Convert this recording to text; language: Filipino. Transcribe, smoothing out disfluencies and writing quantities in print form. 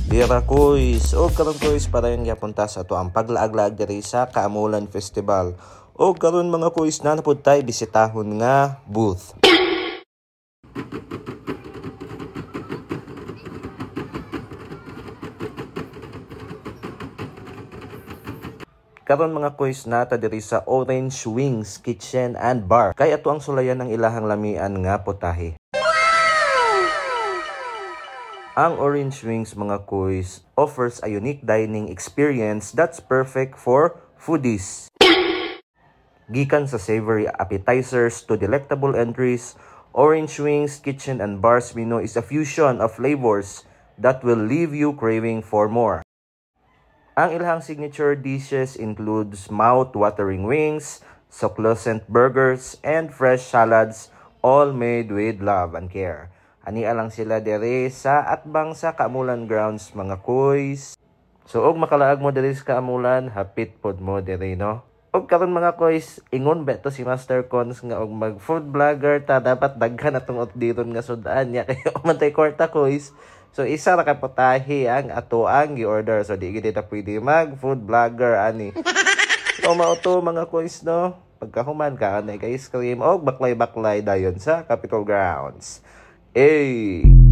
Dira kuis, o karon kuis para yung yapunta sa to ang paglaag-laag diri sa Kaamulan Festival. O karon mga kuis na napud tay bisitahon nga booth. Karon mga kuis nata diri sa Orange Wings Kitchen and Bar. Kay ato ang sulayan ng ilahang lamian nga putahe. Ang Orange Wings mga kuis offers a unique dining experience that's perfect for foodies. Gikan sa savory appetizers to delectable entries, Orange Wings Kitchen and Bar's menu is a fusion of flavors that will leave you craving for more. Ang ilahang signature dishes includes mouth-watering wings, succulent burgers, and fresh salads, all made with love and care. Ania lang sila dere sa atbang sa Kaamulan grounds mga kuys. So og makalaag mo dere sa Kaamulan, hapit pod mo dere no. Og karon mga kuys, ingon ba to si Master Cons nga og mag food vlogger ta dapat daghan atong utdiron nga sudan nya kay umantay kwarta kuys. So isa ra ka putahe ang ato ang gi-order. So di gid ta pwede mag food vlogger ani. So mao to mga kuys no. Pagkahuman ka anay kay ice cream og baklay-baklay dayon sa Capitol Grounds. Hey!